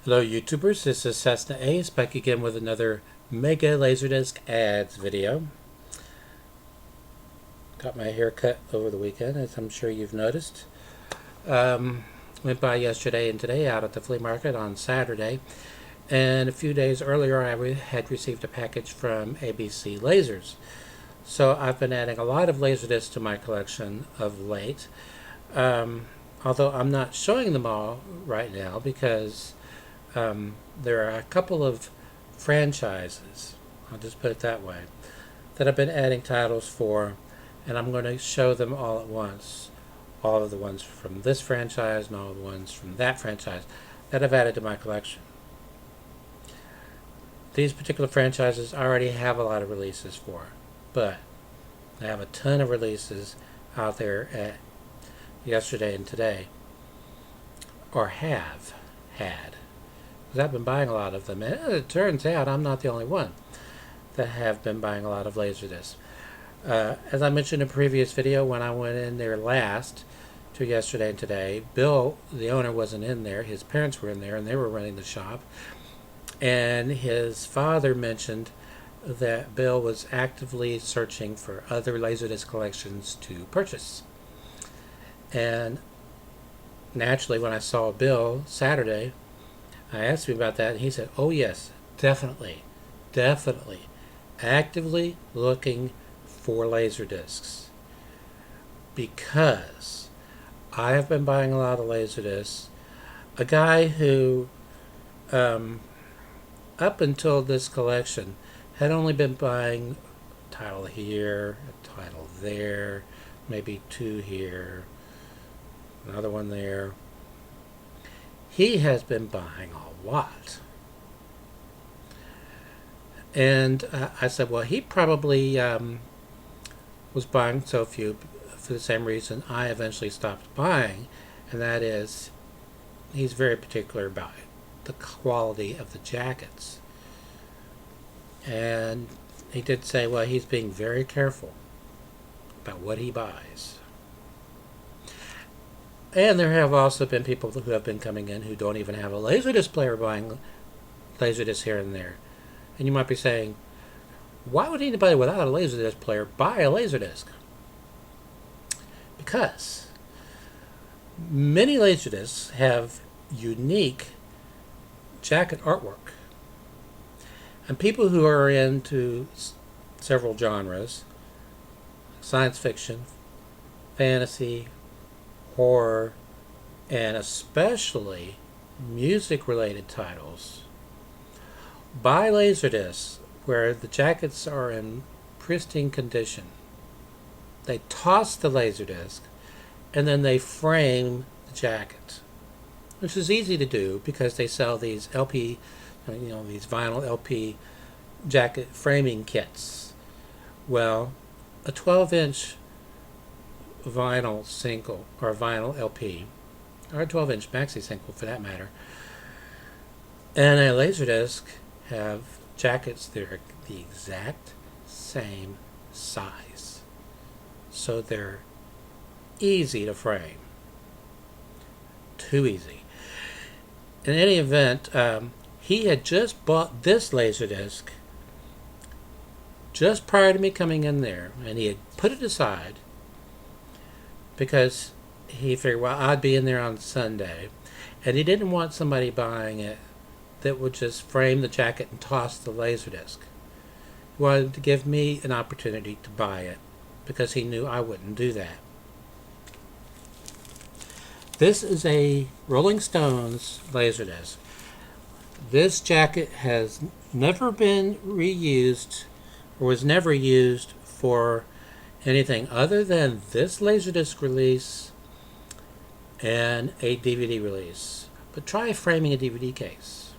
Hello YouTubers, this is Cessnaace back again with another Mega LaserDisc ads video. Got my hair cut over the weekend, as I'm sure you've noticed. Went by yesterday and today out at the flea market on Saturday, and a few days earlier I had received a package from ABCLasers. So I've been adding a lot of LaserDiscs to my collection of late, although I'm not showing them all right now because there are a couple of franchises, I'll just put it that way, that I've been adding titles for, and I'm going to show them all at once. All of the ones from this franchise and all the ones from that franchise that I've added to my collection. These particular franchises I already have a lot of releases for, but I have a ton of releases out there at Yesterday and Today, or have had. Because I've been buying a lot of them, and it turns out I'm not the only one that have been buying a lot of LaserDiscs. As I mentioned in a previous video, when I went in there last to Yesterday and Today, Bill, the owner, wasn't in there. His parents were in there, and they were running the shop. And his father mentioned that Bill was actively searching for other LaserDisc collections to purchase. And naturally, when I saw Bill Saturday, I asked him about that, and he said, oh yes, definitely, actively looking for LaserDiscs, because I have been buying a lot of LaserDiscs. A guy who, up until this collection, had only been buying a title here, a title there, maybe two here, another one there. He has been buying a lot. And I said, well, he probably was buying so few for the same reason I eventually stopped buying, and that is he's very particular about the quality of the jackets. And he did say, well, he's being very careful about what he buys. And there have also been people who have been coming in who don't even have a LaserDisc player buying LaserDisc here and there. And you might be saying, why would anybody without a LaserDisc player buy a LaserDisc? Because many LaserDiscs have unique jacket artwork. And people who are into several genres, science fiction, fantasy, horror, and especially music-related titles, buy LaserDiscs where the jackets are in pristine condition. They toss the LaserDisc and then they frame the jacket, which is easy to do because they sell these LP, these vinyl LP jacket framing kits. Well, a 12-inch vinyl single, or vinyl LP, or a 12-inch maxi single for that matter, and a LaserDisc have jackets that are the exact same size, so they're easy to frame. Too easy. In any event, he had just bought this LaserDisc just prior to me coming in there, and he had put it aside because he figured, well, I'd be in there on Sunday, and he didn't want somebody buying it that would just frame the jacket and toss the LaserDisc. He wanted to give me an opportunity to buy it because he knew I wouldn't do that. This is a Rolling Stones LaserDisc. This jacket has never been reused, or was never used for anything other than this LaserDisc release and a DVD release. But try framing a DVD case.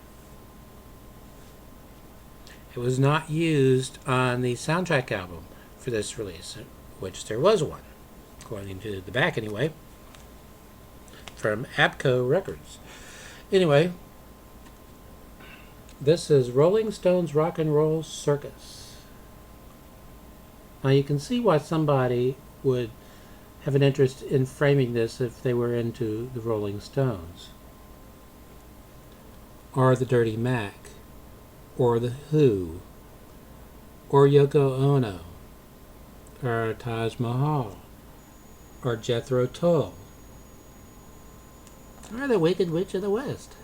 It was not used on the soundtrack album for this release, which there was one, according to the back anyway, from Optical Records. Anyway, this is Rolling Stones Rock and Roll Circus. Now you can see why somebody would have an interest in framing this if they were into the Rolling Stones. or the Dirty Mac, or the Who, or Yoko Ono, or Taj Mahal, or Jethro Tull, or the Wicked Witch of the West.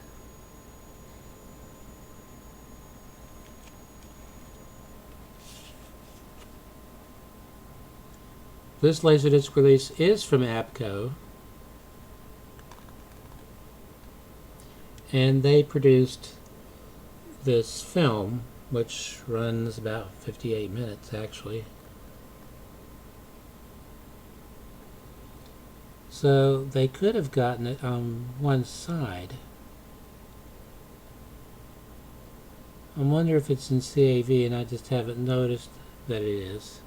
This LaserDisc release is from ABCO, and they produced this film, which runs about 58 minutes actually. So they could have gotten it on one side. I wonder if it's in CAV and I just haven't noticed that it is.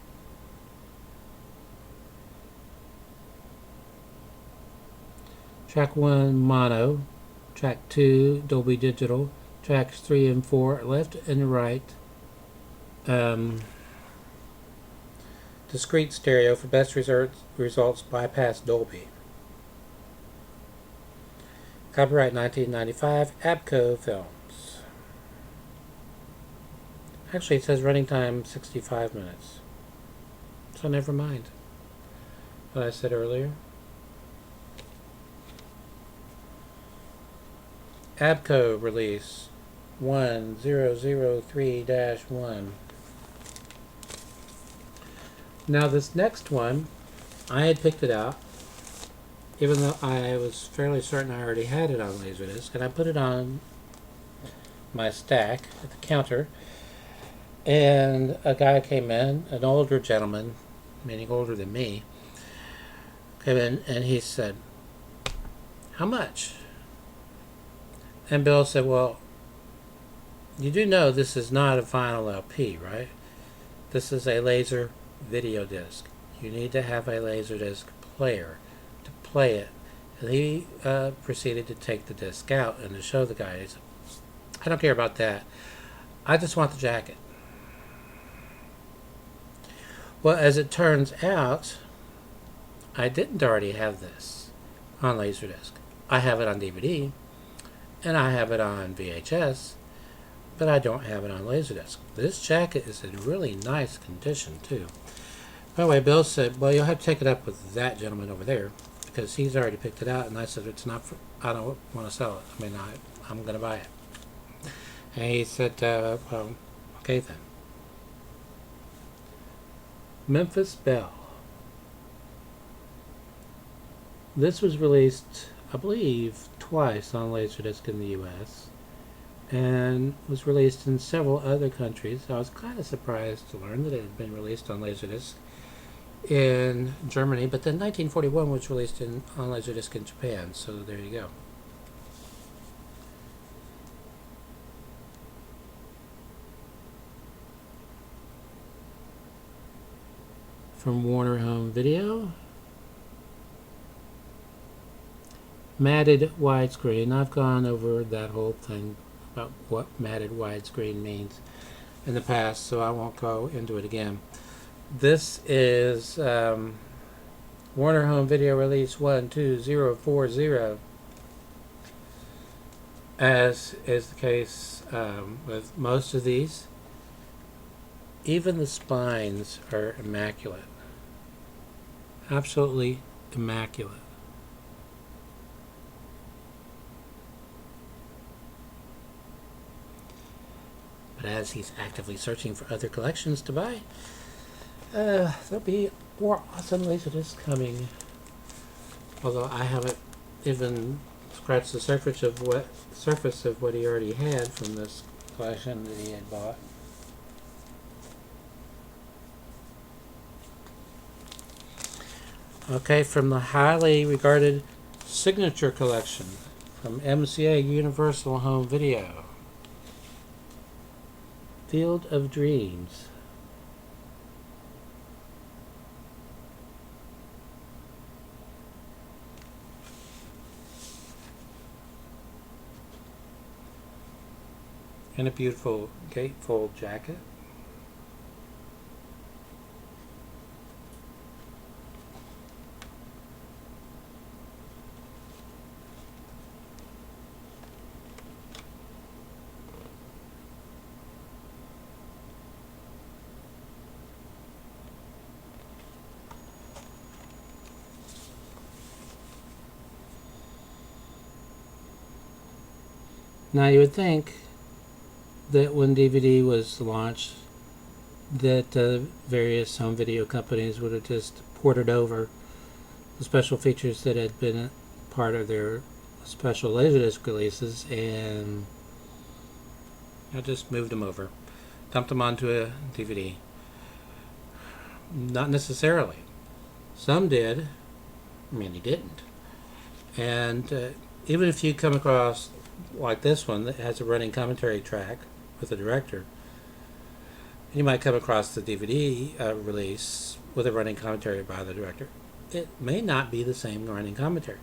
Track 1 mono, track 2 Dolby Digital, tracks 3 and 4 left and right. Discrete stereo for best results bypass Dolby. Copyright 1995, ABCO Films. Actually, it says running time 65 minutes. So never mind what I said earlier. ABCO release 1003-1. Now this next one, I had picked it out, even though I was fairly certain I already had it on LaserDisc, and I put it on my stack at the counter, and a guy came in, an older gentleman, meaning older than me, came in and he said, "How much?" And Bill said, "Well, you do know this is not a vinyl LP, right? This is a laser video disc. You need to have a LaserDisc player to play it." And he proceeded to take the disc out and to show the guy. He said, "I don't care about that. I just want the jacket." Well, as it turns out, I didn't already have this on LaserDisc. I have it on DVD. And I have it on VHS, but I don't have it on LaserDisc. This jacket is in really nice condition too. By the way, Bill said, "Well, you'll have to take it up with that gentleman over there because he's already picked it out." And I said, "It's not for, I don't want to sell it. I mean, I'm going to buy it." And he said, "Well, okay then." Memphis Belle. This was released, I believe, twice on LaserDisc in the US and was released in several other countries. I was kind of surprised to learn that it had been released on LaserDisc in Germany, but then 1941 was released on LaserDisc in Japan, so there you go. From Warner Home Video. Matted widescreen. I've gone over that whole thing about what matted widescreen means in the past, so I won't go into it again. This is Warner Home Video Release 12040. As is the case with most of these, even the spines are immaculate. Absolutely immaculate. But as he's actively searching for other collections to buy, there'll be more awesome LaserDiscs coming. Although I haven't even scratched the surface of what he already had from this collection that he had bought. Okay, from the highly regarded Signature Collection from MCA Universal Home Video. Field of Dreams. And a beautiful gatefold jacket. Now you would think that when DVD was launched that various home video companies would have just ported over the special features that had been part of their special LaserDisc releases and I just moved them over, dumped them onto a DVD. Not necessarily. Some did, many didn't. And even if you come across like this one that has a running commentary track with the director, you might come across the DVD release with a running commentary by the director. It may not be the same running commentary.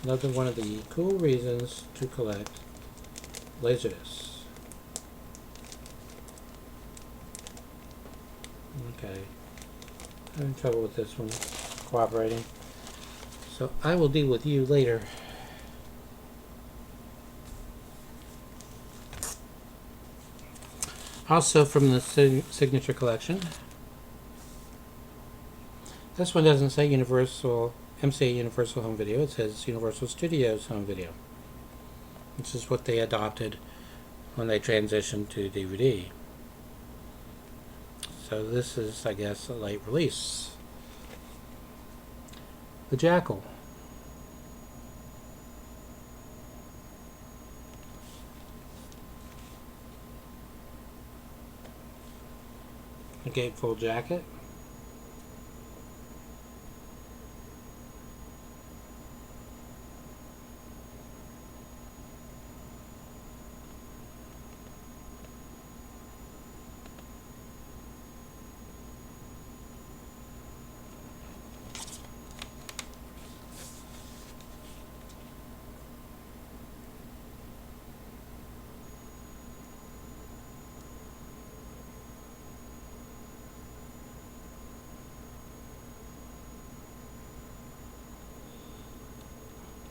Another one of the cool reasons to collect LaserDiscs. Okay, I'm having trouble with this one cooperating, so I will deal with you later. Also from the signature collection, this one doesn't say MCA Universal Home Video, it says Universal Studios Home Video. This is what they adopted when they transitioned to DVD. So this is, I guess, a late release. The Jackal. A gatefold jacket.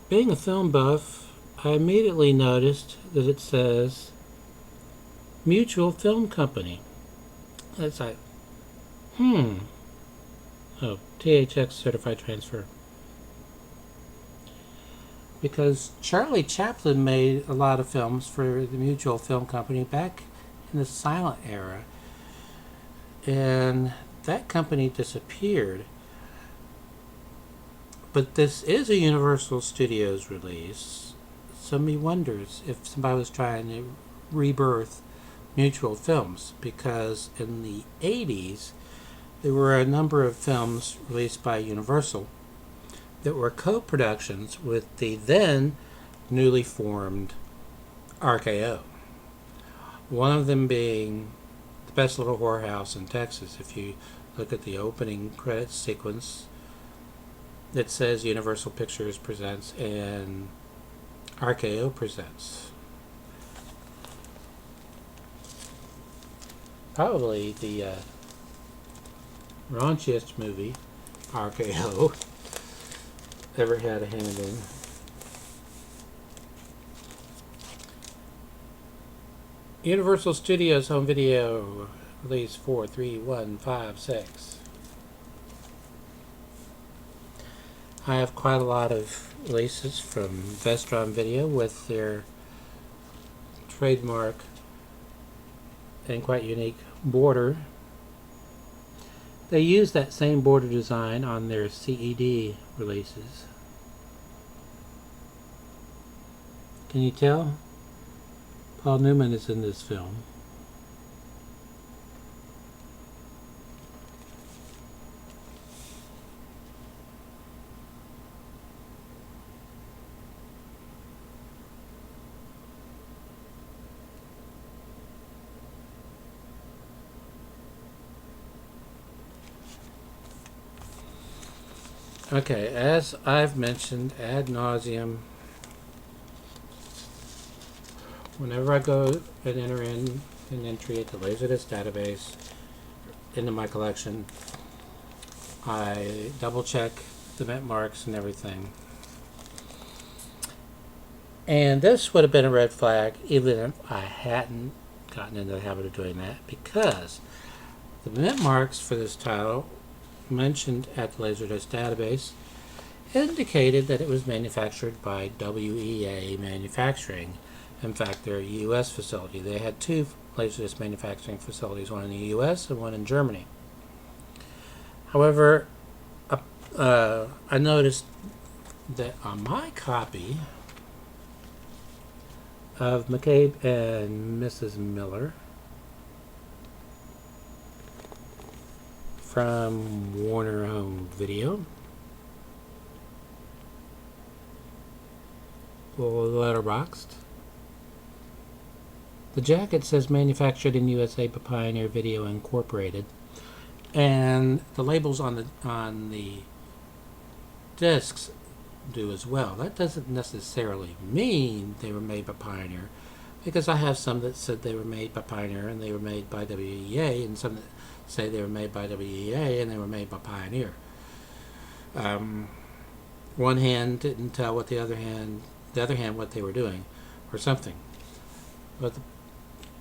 Being a film buff, I immediately noticed that it says Mutual Film Company. It's like, oh, THX Certified Transfer. Because Charlie Chaplin made a lot of films for the Mutual Film Company back in the silent era. And that company disappeared. But this is a Universal Studios release, so me wonders if somebody was trying to rebirth Mutual Films, because in the 80s there were a number of films released by Universal that were co-productions with the then newly formed RKO. One of them being The Best Little Whorehouse in Texas. If you look at the opening credits sequence, it says Universal Pictures presents and RKO presents. Probably the raunchiest movie RKO ever had a hand in. Universal Studios Home Video, release 43156. I have quite a lot of releases from Vestron Video with their trademark and quite unique border. They use that same border design on their CED releases. Can you tell? Paul Newman is in this film. Okay, as I've mentioned ad nauseum, whenever I go and enter in an entry at the LaserDisc database into my collection, I double check the mint marks and everything. And this would have been a red flag even if I hadn't gotten into the habit of doing that, because The mint marks for this title mentioned at the LaserDisc database indicated that it was manufactured by WEA Manufacturing. In fact, they're a U.S. facility. They had two LaserDisc manufacturing facilities, one in the U.S. and one in Germany. However, I noticed that on my copy of McCabe and Mrs. Miller from Warner Home Video, letterboxed, the jacket says manufactured in USA by Pioneer Video Incorporated, and the labels on the discs do as well. That doesn't necessarily mean they were made by Pioneer, because I have some that said they were made by Pioneer and they were made by WEA, and some that say they were made by WEA and they were made by Pioneer. One hand didn't tell what the other hand what they were doing, or something. But the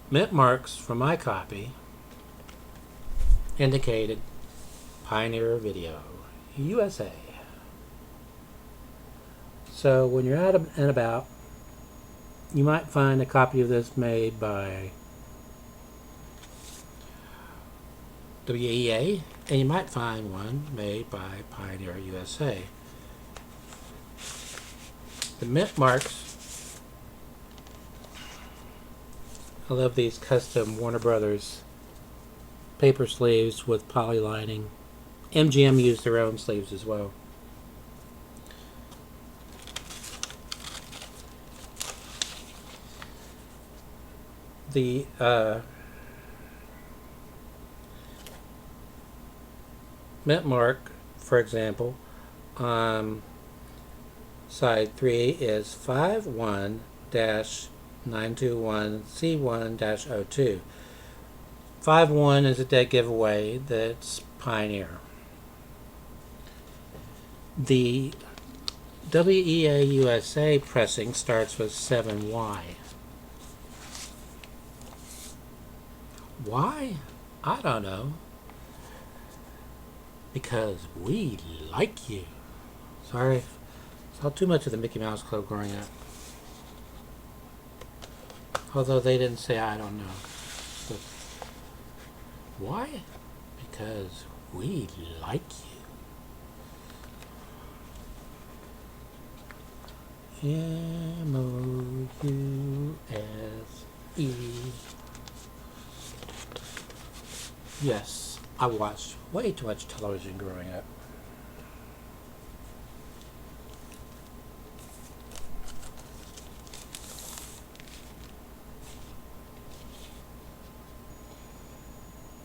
mint marks from my copy indicated Pioneer Video, USA. So when you're out and about, you might find a copy of this made by WEA, and you might find one made by Pioneer USA. The mint marks, I love these custom Warner Brothers paper sleeves with poly lining. MGM used their own sleeves as well. The mint mark, for example, on side 3 is 51-921C1-02. 51 is a dead giveaway that's Pioneer. The WEA USA pressing starts with 7Y. Why? I don't know. Because we like you. Sorry, saw too much of the Mickey Mouse Club growing up. Although they didn't say I don't know. But why? Because we like you. M-O-U-S-E. Yes, I watched way too much television growing up.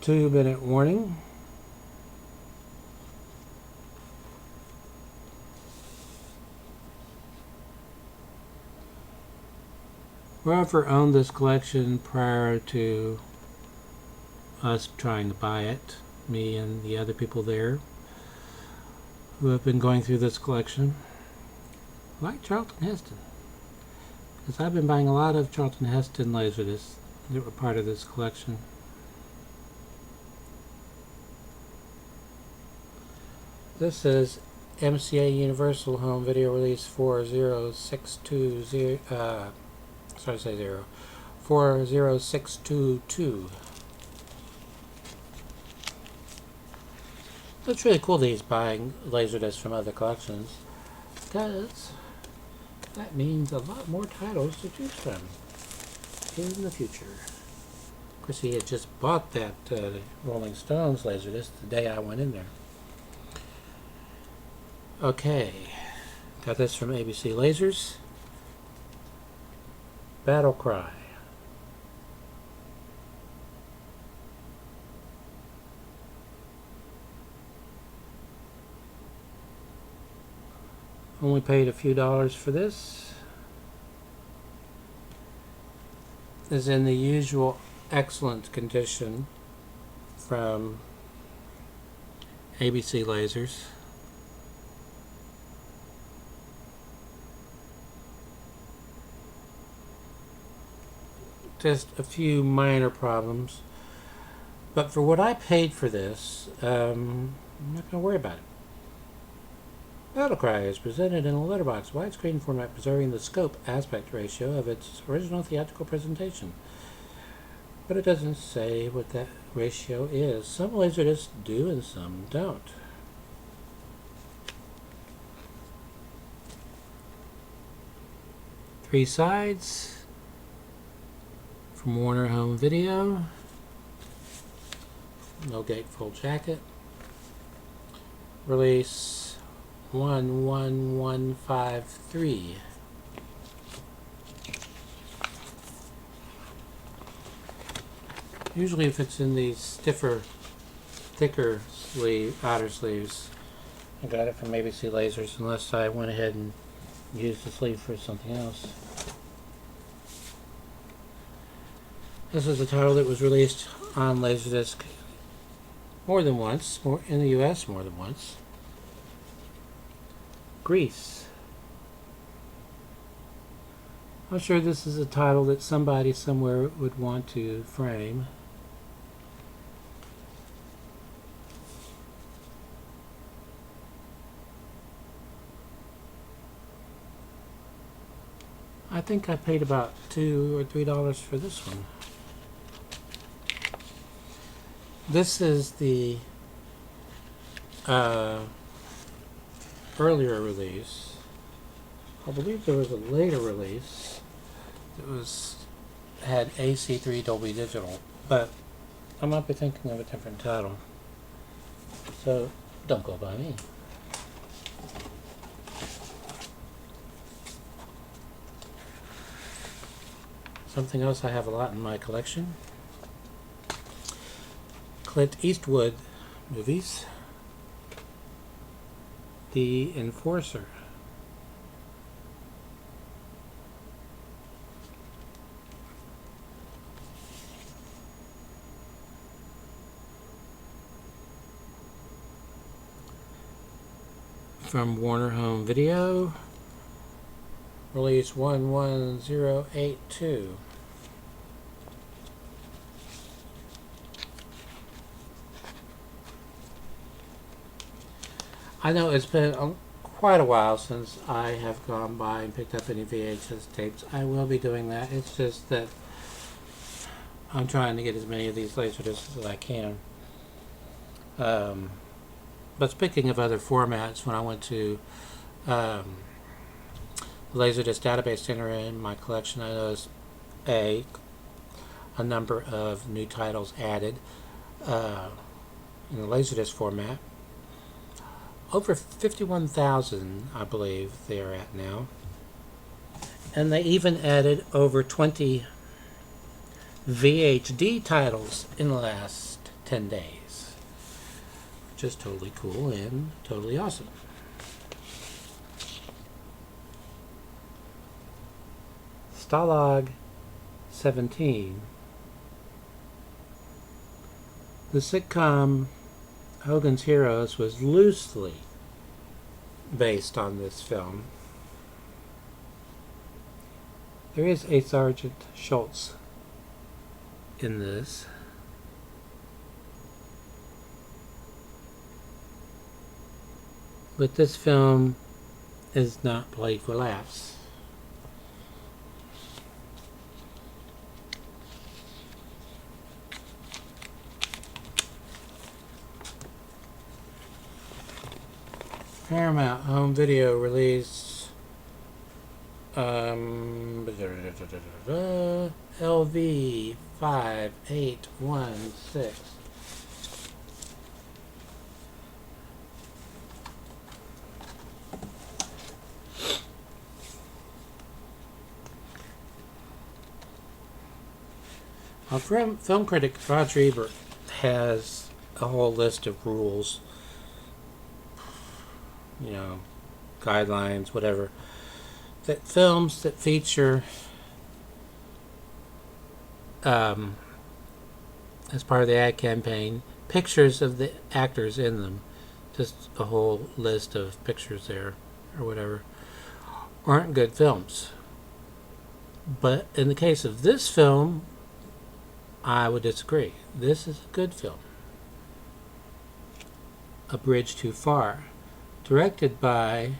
Two-minute warning. Whoever owned this collection prior to us trying to buy it, me and the other people there who have been going through this collection, like Charlton Heston, because I've been buying a lot of Charlton Heston LaserDiscs that were part of this collection. This is MCA Universal Home Video Release 40622. 40622. It's really cool that he's buying LaserDiscs from other collections, because that means a lot more titles to choose from in the future. Of course, he had just bought that Rolling Stones LaserDisc the day I went in there. Okay, got this from ABC Lasers. Battle Cry. Only paid a few dollars for this. Is in the usual excellent condition from ABC Lasers. Just a few minor problems. The But for what I paid for this, I'm not going to worry about it. Battlecry is presented in a letterbox widescreen format, preserving the scope aspect ratio of its original theatrical presentation. But it doesn't say what that ratio is. Some LaserDiscs do and some don't. Three sides from Warner Home Video. No gatefold jacket. Release 11153. Usually if it's in these stiffer, thicker outer sleeves, I got it from ABCLasers, unless I went ahead and used the sleeve for something else. This is a title that was released on LaserDisc more than once, in the US more than once. Grease. I'm sure this is a title that somebody somewhere would want to frame. I think I paid about $2 or $3 for this one. This is the earlier release. I believe there was a later release that had AC3 Dolby Digital, but I might be thinking of a different title. So don't go by me. Something else I have a lot in my collection. Clint Eastwood movies. The Enforcer. From Warner Home Video. Release 11082. I know it's been quite a while since I have gone by and picked up any VHS tapes. I will be doing that. It's just that I'm trying to get as many of these LaserDiscs as I can. But speaking of other formats, when I went to LaserDisc Database Center in my collection, I noticed a number of new titles added in the LaserDisc format. Over 51,000, I believe they are at now. And they even added over 20 VHD titles in the last 10 days. Which is totally cool and totally awesome. Stalag 17. The sitcom Hogan's Heroes was loosely based on this film. There is a Sergeant Schultz in this. But this film is not played for laughs. Paramount Home Video release LV 5816. Our film critic Roger Ebert has a whole list of rules, guidelines, whatever, that films that feature as part of the ad campaign pictures of the actors in them, just a whole list of pictures there or whatever, aren't good films. But in the case of this film, I would disagree. This is a good film. A Bridge Too Far, directed by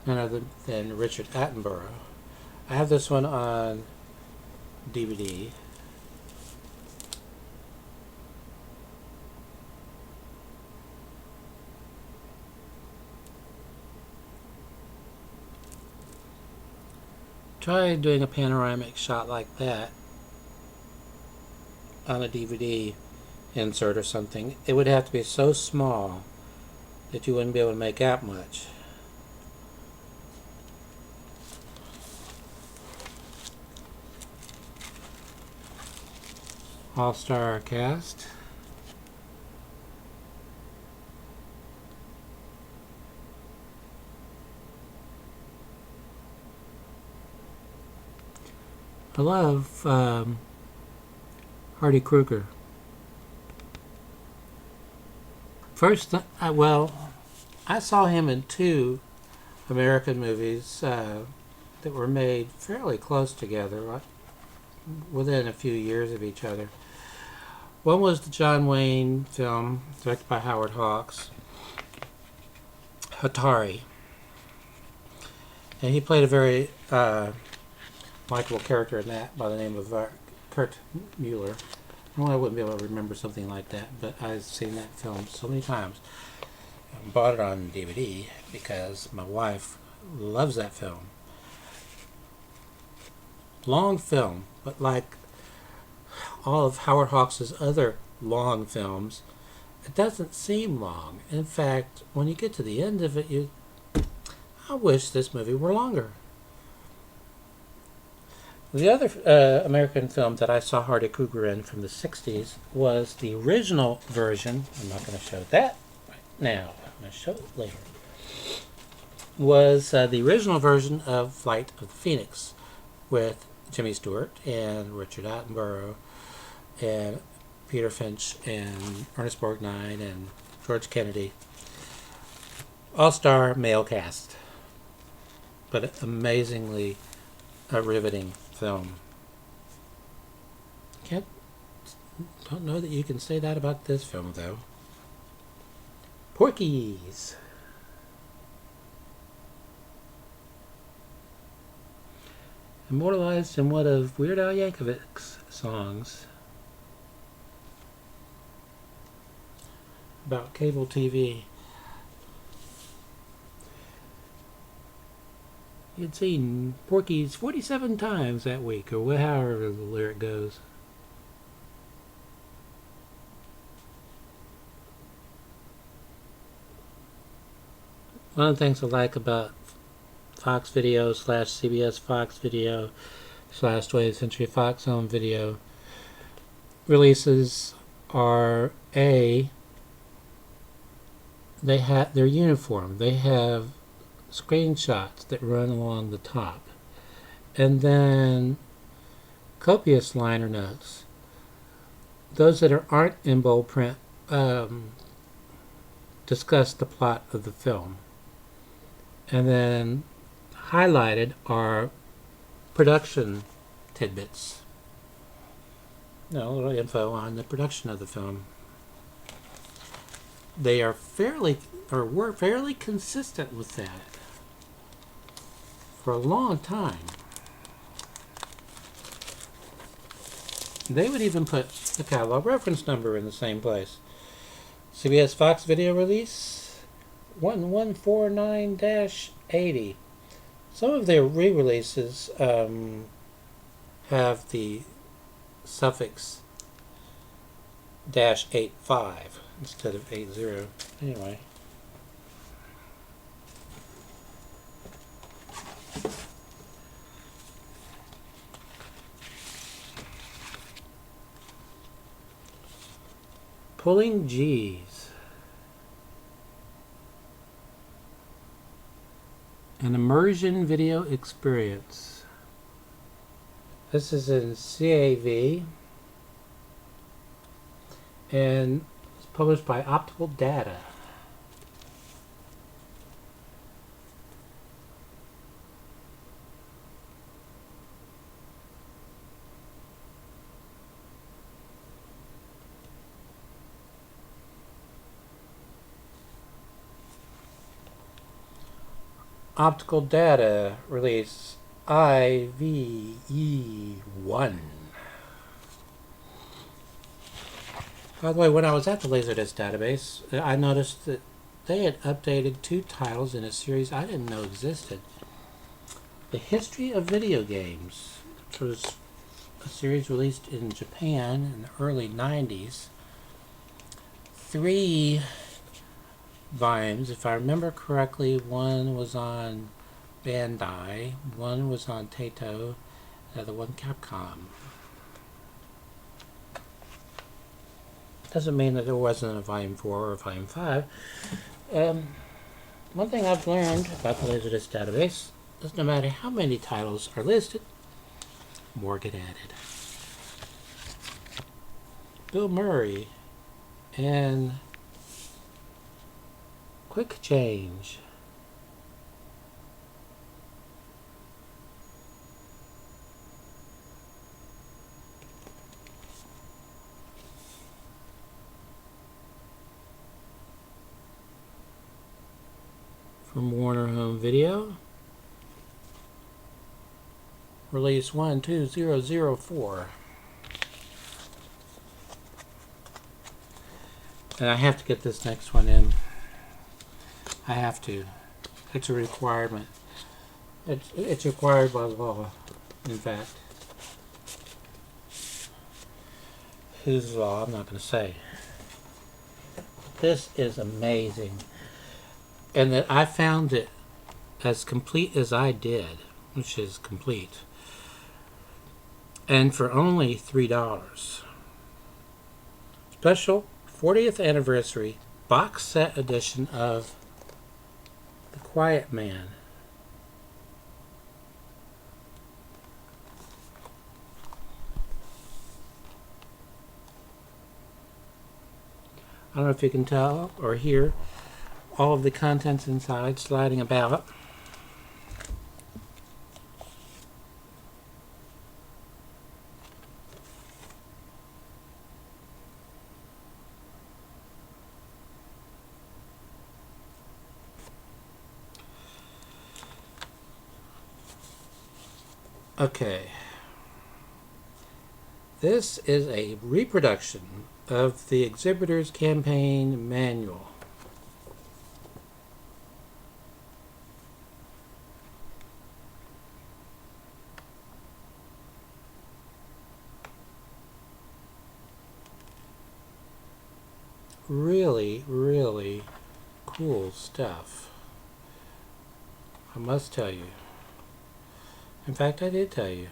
none other than Richard Attenborough. I have this one on DVD. Try doing a panoramic shot like that on a DVD insert or something. It would have to be so small that you wouldn't be able to make out much. All-star cast. I love Hardy Kruger. First, I saw him in two American movies that were made fairly close together, within a few years of each other. One was the John Wayne film, directed by Howard Hawks, Hatari. And he played a very likable character in that by the name of Kurt Mueller. Well, I wouldn't be able to remember something like that, but I've seen that film so many times. I bought it on DVD because my wife loves that film. Long film, but like all of Howard Hawks' other long films, it doesn't seem long. In fact, when you get to the end of it, I wish this movie were longer. The other American film that I saw Hardy Kruger in from the 60s was the original version. I'm not going to show that right now. I'm going to show it later. Was the original version of Flight of the Phoenix with Jimmy Stewart and Richard Attenborough and Peter Finch and Ernest Borgnine and George Kennedy. All-star male cast. But amazingly riveting film. Don't know that you can say that about this film, though. Porky's. Immortalized in one of Weird Al Yankovic's songs about cable TV. You'd seen Porky's 47 times that week, or however the lyric goes. One of the things I like about Fox Video / CBS Fox Video / 20th Century Fox Home Video releases are they're uniform. They have screenshots that run along the top, and then copious liner notes. Those that aren't in bold print discuss the plot of the film, and then highlighted are production tidbits. A little info on the production of the film. They are were fairly consistent with that for a long time. They would even put the catalog reference number in the same place. CBS Fox Video release 1149-80. Some of their re-releases have the suffix -85 instead of 80. Anyway. Pulling G's. An immersion video experience. This is in CAV and it's published by Optical Data. Optical data release IVE1. By the way, when I was at the LaserDisc database, I noticed that they had updated 2 titles in a series I didn't know existed. The History of Video Games, which was a series released in Japan in the early 90s. 3 volumes, if I remember correctly. One was on Bandai, one was on Taito, the other one Capcom. Doesn't mean that there wasn't a volume 4 or a volume 5. One thing I've learned about the LaserDisc database is no matter how many titles are listed, more get added. Bill Murray and Quick Change. From Warner Home Video. Release 12004. And I have to get this next one in. I have to. It's a requirement. It's required by law, in fact. Whose law? I'm not going to say. This is amazing. And that I found it as complete as I did, which is complete, and for only $3. Special 40th anniversary box set edition of The Quiet Man. I don't know if you can tell or hear all of the contents inside sliding about. Okay. This is a reproduction of the exhibitor's campaign manual. Really, really cool stuff, I must tell you. In fact, I did tell you.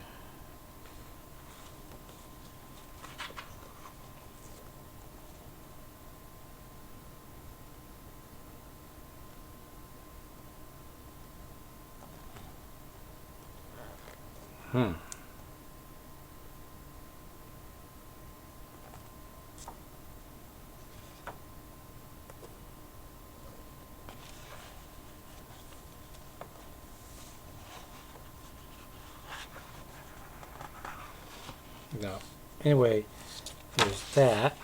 No. Anyway, there's that.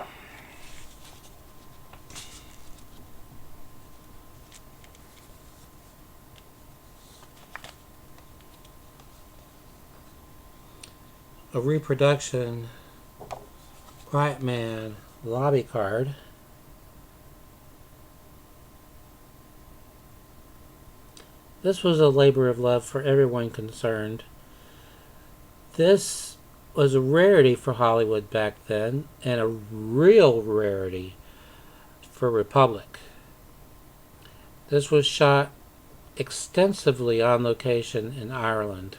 A reproduction Quiet Man lobby card. This was a labor of love for everyone concerned. This was a rarity for Hollywood back then, and a real rarity for Republic. This was shot extensively on location in Ireland.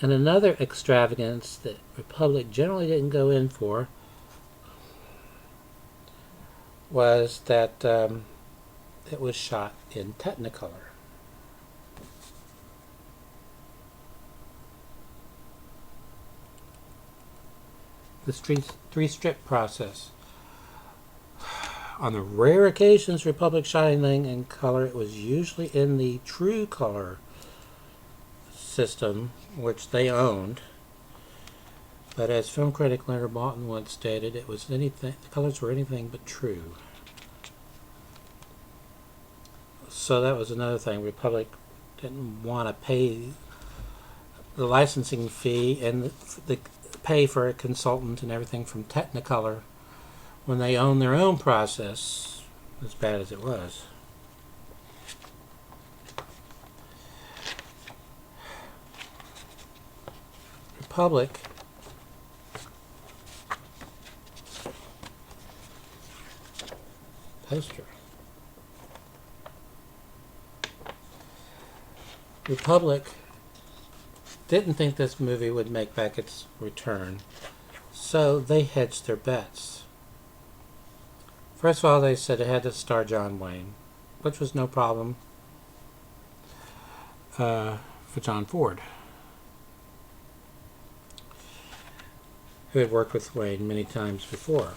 And another extravagance that Republic generally didn't go in for was that it was shot in Technicolor. The three-strip process. On the rare occasions Republic shot anything in color, it was usually in the true color system, which they owned. But as film critic Leonard Maltin once stated, it was anything. The colors were anything but true. So that was another thing. Republic didn't want to pay the licensing fee and the pay for a consultant and everything from Technicolor when they own their own process, as bad as it was. Republic poster. Republic didn't think this movie would make back its return, so they hedged their bets. First of all, they said it had to star John Wayne, which was no problem for John Ford, who had worked with Wayne many times before.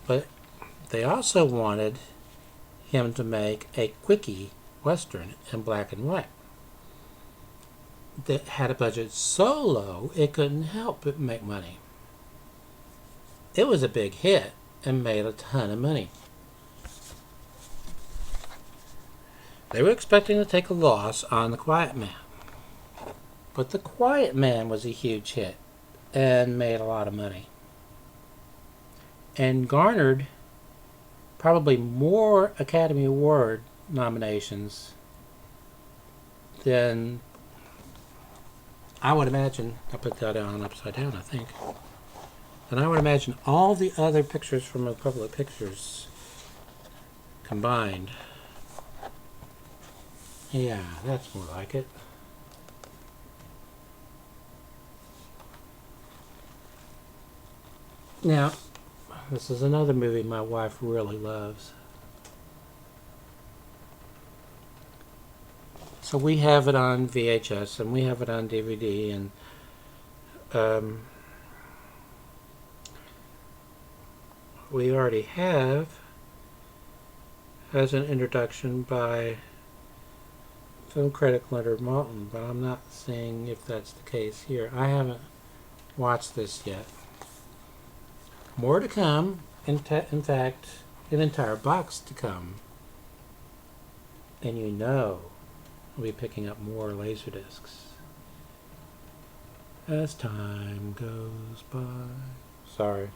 But they also wanted him to make a quickie Western in black and white that had a budget so low it couldn't help but make money. It was a big hit and made a ton of money. They were expecting to take a loss on The Quiet Man, but The Quiet Man was a huge hit and made a lot of money and garnered probably more Academy Award nominations than I would imagine. I'll put that on upside down, I think. And I would imagine all the other pictures from Republic Pictures combined. Yeah, that's more like it. Now, this is another movie my wife really loves. So we have it on VHS and we have it on DVD, and we already have as an introduction by film critic Leonard Maltin, but I'm not saying if that's the case here. I haven't watched this yet. More to come. In fact, an entire box to come. And you know we'll be picking up more LaserDiscs as time goes by. Sorry.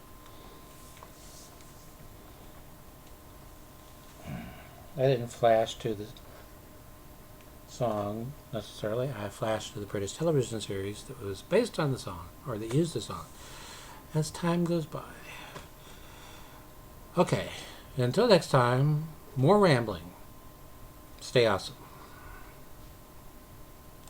I didn't flash to the song necessarily. I flashed to the British television series that was based on the song, or that used the song, as time goes by. Okay, until next time, more rambling. Stay awesome.